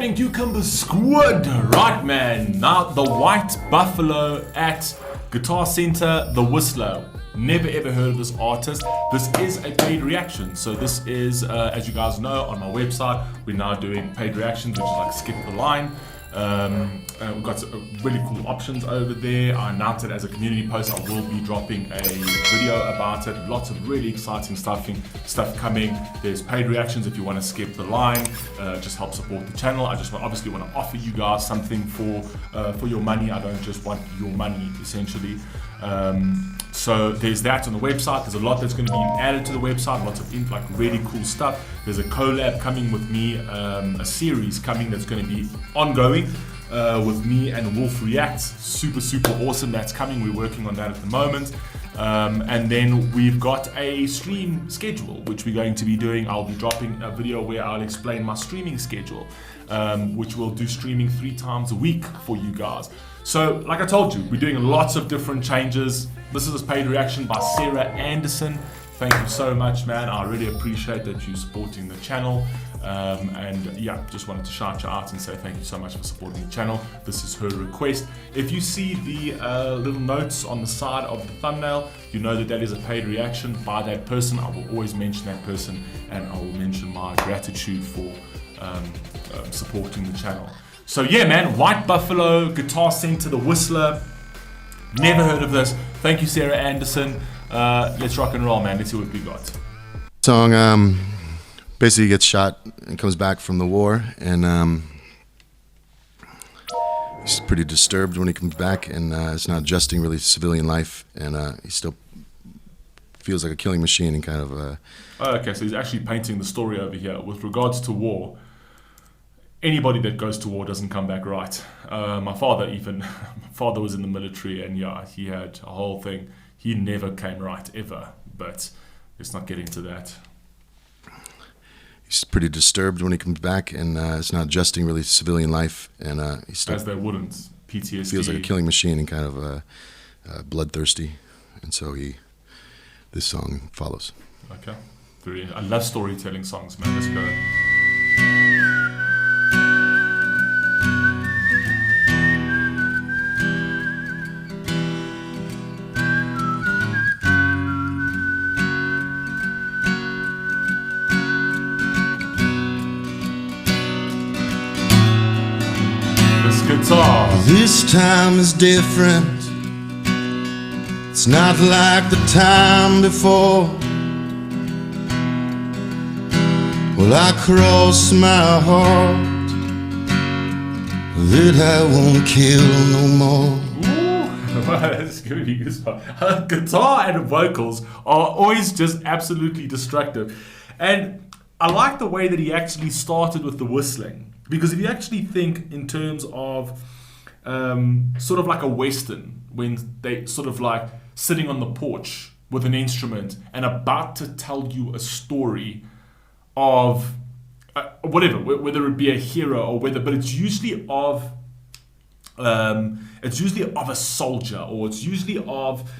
happening, Cucumber Squad? Right, man. Now, the White Buffalo at Guitar Center, the Whistler. Never ever heard of this artist. This is a paid reaction. So this is, as you guys know, on my website, we're now doing paid reactions, which is like skip the line. We've got really cool options over there. I announced it as a community post. I will be dropping a video about it. Lots of really exciting stuff coming. There's paid reactions if you want to skip the line. Just help support the channel. I just obviously want to offer you guys something for your money. I don't just want your money, essentially. So there's that on the website. There's a lot that's going to be added to the website. Lots of like really cool stuff. There's a collab coming with me, a series coming that's going to be ongoing with me and Wolf Reacts. Super awesome. That's coming. We're working on that at the moment. And then we've got a stream schedule, which we're going to be doing. I'll be dropping a video where I'll explain my streaming schedule, which we'll do streaming 3 times a week for you guys. So, like I told you, we're doing lots of different changes. This is a paid reaction by Sarah Anderson. Thank you so much, man. I really appreciate that you're supporting the channel. And yeah, just wanted to shout you out and say thank you so much for supporting the channel. This is her request. If you see the little notes on the side of the thumbnail, you know that that is a paid reaction by that person. I will always mention that person, and I will mention my gratitude for supporting the channel. So yeah, man, White Buffalo, Guitar Center, the Whistler. Never heard of this. Thank you, Sarah Anderson. Let's rock and roll, man. Let's see what we got. Song basically gets shot and comes back from the war, and he's pretty disturbed when he comes back, and it's not adjusting really to civilian life, and he still feels like a killing machine and kind of okay, so he's actually painting the story over here with regards to war. Anybody that goes to war doesn't come back right. My father was in the military, and yeah, he had a whole thing. He never came right, ever. But let's not get into that. He's pretty disturbed when he comes back, and it's not adjusting really to civilian life, and he still, as they wouldn't, PTSD. Feels like a killing machine and kind of bloodthirsty, and so this song follows. Okay, I love storytelling songs, man. Let's go. Guitar. This time is different. It's not like the time before. Well, I cross my heart that I won't kill no more. Ooh, that's gonna be good. Guitar and vocals are always just absolutely destructive, and I like the way that he actually started with the whistling. Because if you actually think in terms of sort of like a Western, when they sort of like sitting on the porch with an instrument and about to tell you a story of whatever, whether it be a hero or but it's usually of a soldier, or it's usually of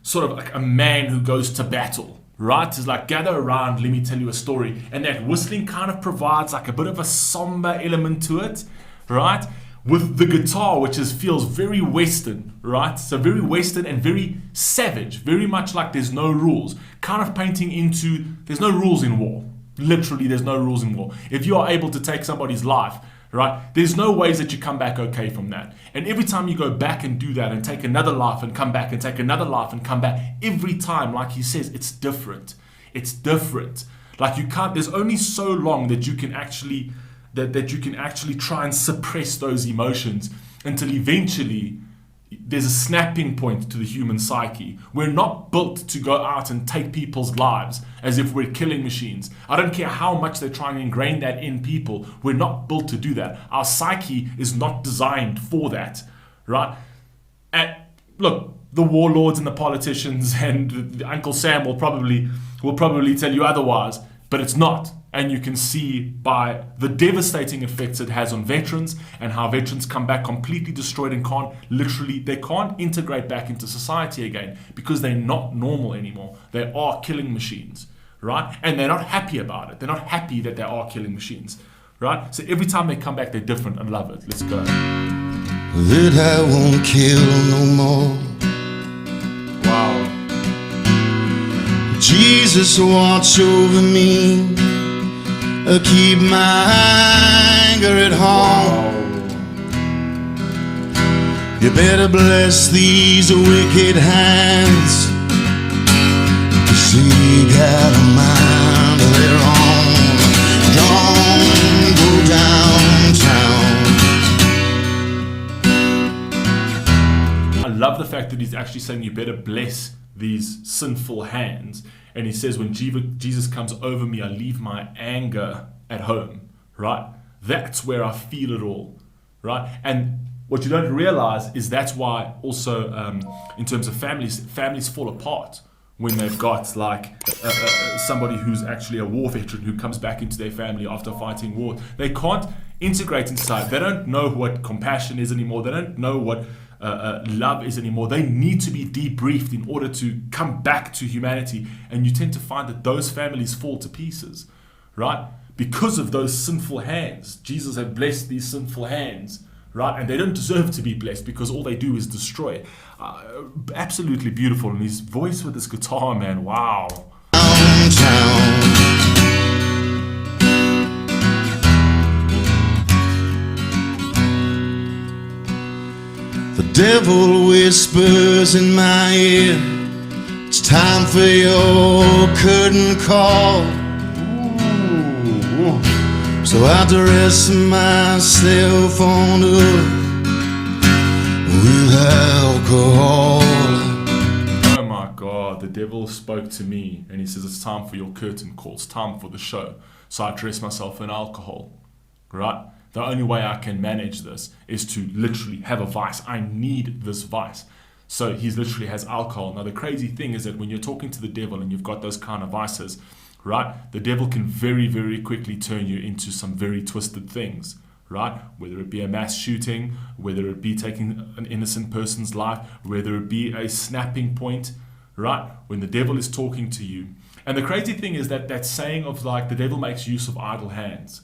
sort of like a man who goes to battle. Right? It's like, gather around, let me tell you a story. And that whistling kind of provides like a bit of a somber element to it, right? With the guitar, which feels very Western, right? So very Western and very savage, very much like there's no rules. Kind of painting into, there's no rules in war. Literally, there's no rules in war. If you are able to take somebody's life, right, there's no ways that you come back okay from that. And every time you go back and do that and take another life and come back and take another life and come back, every time, like he says, it's different. It's different. Like you can't, there's only so long that you can actually, that you can actually try and suppress those emotions until eventually there's a snapping point to the human psyche. We're not built to go out and take people's lives as if we're killing machines. I don't care how much they try and ingrain that in people. We're not built to do that. Our psyche is not designed for that, right? And look, the warlords and the politicians and Uncle Sam will probably tell you otherwise, but it's not. And you can see by the devastating effects it has on veterans, and how veterans come back completely destroyed and they can't integrate back into society again because they're not normal anymore. They are killing machines, right? And they're not happy about it. They're not happy that they are killing machines, right? So every time they come back, they're different. I love it. Let's go. That I won't kill no more. Wow. Jesus, watch over me. Keep my anger at home. You better bless these wicked hands, 'cause they got a mind of their own. Don't go downtown. I love the fact that he's actually saying you better bless these sinful hands. And he says, when Jesus comes over me, I leave my anger at home, right? That's where I feel it all, right? And what you don't realize is that's why also in terms of families fall apart when they've got like somebody who's actually a war veteran who comes back into their family after fighting war. They can't integrate inside. They don't know what compassion is anymore. They don't know what love is anymore. They need to be debriefed in order to come back to humanity. And you tend to find that those families fall to pieces, right? Because of those sinful hands. Jesus had blessed these sinful hands, right? And they don't deserve to be blessed because all they do is destroy. Absolutely beautiful. And his voice with this guitar, man, wow. The devil whispers in my ear, it's time for your curtain call. Ooh. So I dress myself on up with alcohol. Oh my God, the devil spoke to me and he says it's time for your curtain call, it's time for the show. So I dress myself in alcohol, right? The only way I can manage this is to literally have a vice. I need this vice. So he literally has alcohol. Now the crazy thing is that when you're talking to the devil and you've got those kind of vices, right? The devil can very, very quickly turn you into some very twisted things, right? Whether it be a mass shooting, whether it be taking an innocent person's life, whether it be a snapping point, right? When the devil is talking to you. And the crazy thing is that saying of like the devil makes use of idle hands.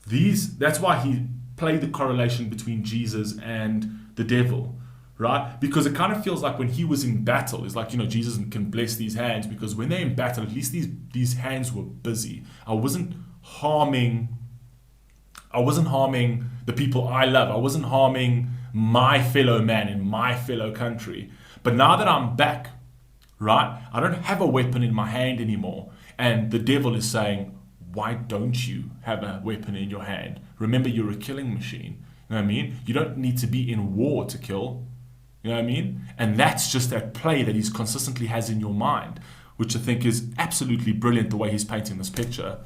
That's why he played the correlation between Jesus and the devil, right? Because it kind of feels like when he was in battle, it's like, Jesus can bless these hands because when they're in battle, at least these hands were busy. I wasn't harming the people I love. I wasn't harming my fellow man in my fellow country. But now that I'm back, right, I don't have a weapon in my hand anymore. And the devil is saying, why don't you have a weapon in your hand? Remember, you're a killing machine. You know what I mean? You don't need to be in war to kill. You know what I mean? And that's just that play that he consistently has in your mind, which I think is absolutely brilliant the way he's painting this picture.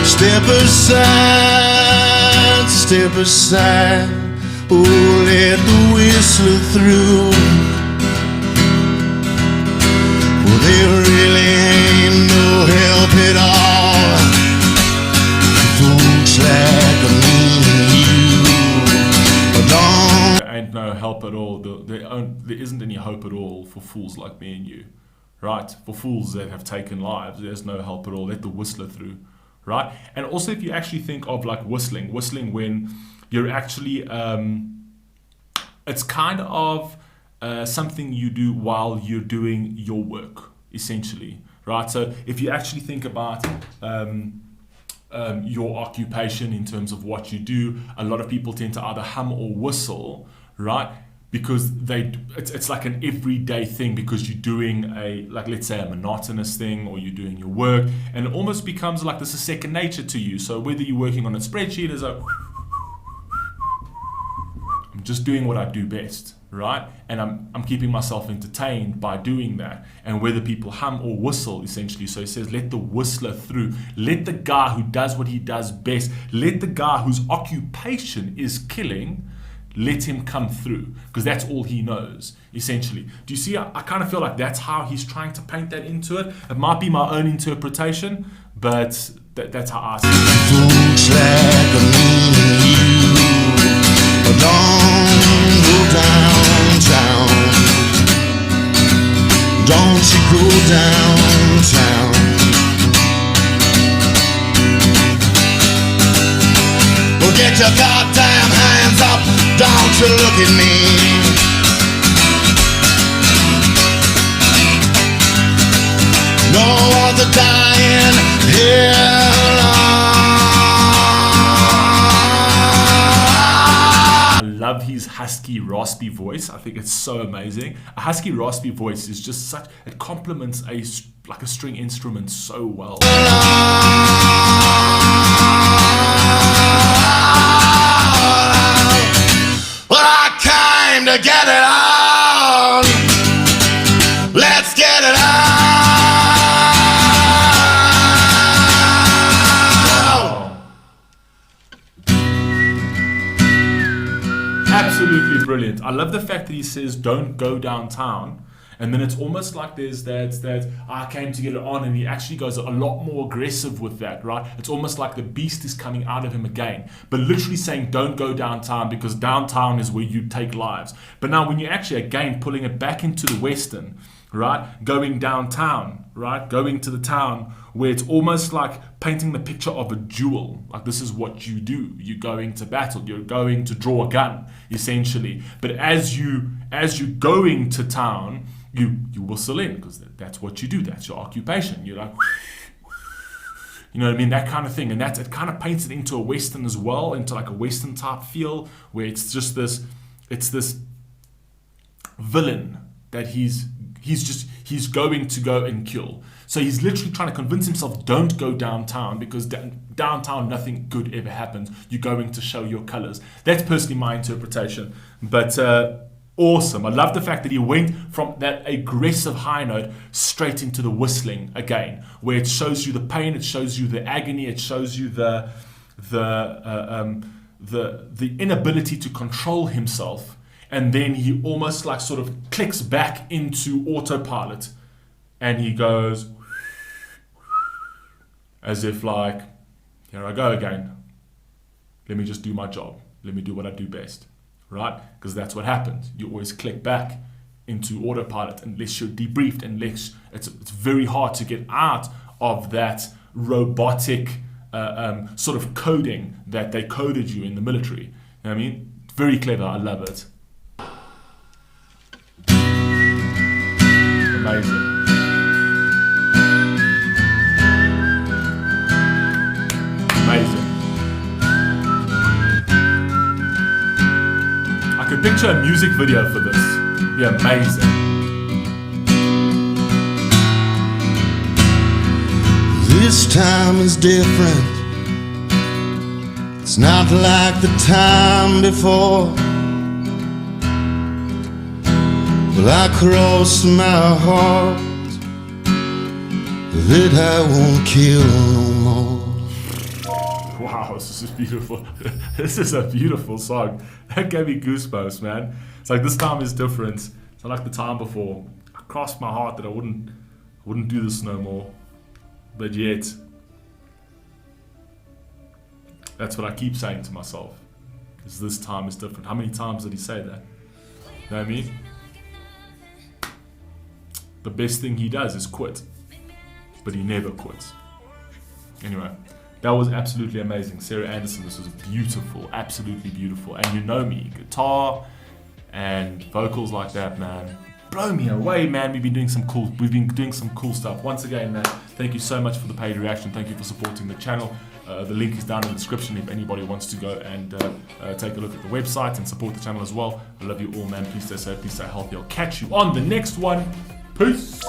Step aside, oh, let the whistler through. Well, there really ain't no help at all. Folks like me and you don't. There ain't no help at all. There isn't any hope at all for fools like me and you, right? For fools that have taken lives, there's no help at all. Let the whistler through, right? And also, if you actually think of like whistling when you're actually, it's kind of something you do while you're doing your work, essentially, right? So if you actually think about your occupation in terms of what you do, a lot of people tend to either hum or whistle, right? Because it's like an everyday thing because you're doing let's say a monotonous thing or you're doing your work and it almost becomes like this is second nature to you. So whether you're working on a spreadsheet, it's like, I'm just doing what I do best, right? And I'm keeping myself entertained by doing that. And whether people hum or whistle, essentially. So it says, let the whistler through. Let the guy who does what he does best, let the guy whose occupation is killing, let him come through. Because that's all he knows, essentially. Do you see? I kind of feel like that's how he's trying to paint that into it. It might be my own interpretation, but that's how I see it. Folks like me and you don't go downtown. Don't you go downtown. Get your goddamn hands up, don't you look at me. No other dying here. I love his husky, raspy voice. I think it's so amazing. A husky, raspy voice is just such, it complements like a string instrument so well. Well, I came to get it on. Let's get it on. Absolutely brilliant. I love the fact that he says don't go downtown, and then it's almost like there's that I came to get it on, and he actually goes a lot more aggressive with that, right? It's almost like the beast is coming out of him again, but literally saying don't go downtown, because downtown is where you take lives. But now when you actually again pulling it back into the Western, right, going downtown, right, going to the town, where it's almost like painting the picture of a duel. Like, this is what you do. You're going to battle. You're going to draw a gun, essentially. But as you going to town, you whistle in, because that's what you do. That's your occupation. You're like, you know what I mean? That kind of thing. And it kind of paints it into a Western as well, into like a Western type feel, where it's just this villain that he's going to go and kill. So he's literally trying to convince himself, don't go downtown, because downtown nothing good ever happens. You're going to show your colors. That's personally my interpretation. But awesome. I love the fact that he went from that aggressive high note straight into the whistling again, where it shows you the pain, it shows you the agony, it shows you the inability to control himself. And then he almost like sort of clicks back into autopilot, and he goes as if like, here I go again. Let me just do my job. Let me do what I do best, right? Because that's what happens. You always click back into autopilot unless you're debriefed, unless it's very hard to get out of that robotic sort of coding that they coded you in the military. You know what I mean? Very clever. I love it. Amazing. Amazing. I could picture a music video for this. It'd be amazing. This time is different. It's not like the time before. Well, I cross my heart that I won't kill no more. Wow, this is beautiful. This is a beautiful song. That gave me goosebumps, man. It's like this time is different. It's not like the time before. I crossed my heart that I wouldn't do this no more. But yet, that's what I keep saying to myself. Because this time is different. How many times did he say that? You know what I mean? The best thing he does is quit. But he never quits. Anyway, that was absolutely amazing. Sarah Anderson, this was beautiful. Absolutely beautiful. And you know me, guitar and vocals like that, man, blow me away, man. We've been doing some cool stuff. Once again, man, thank you so much for the paid reaction. Thank you for supporting the channel. The link is down in the description if anybody wants to go and take a look at the website and support the channel as well. I love you all, man. Please stay safe, please stay healthy. I'll catch you on the next one. Peace.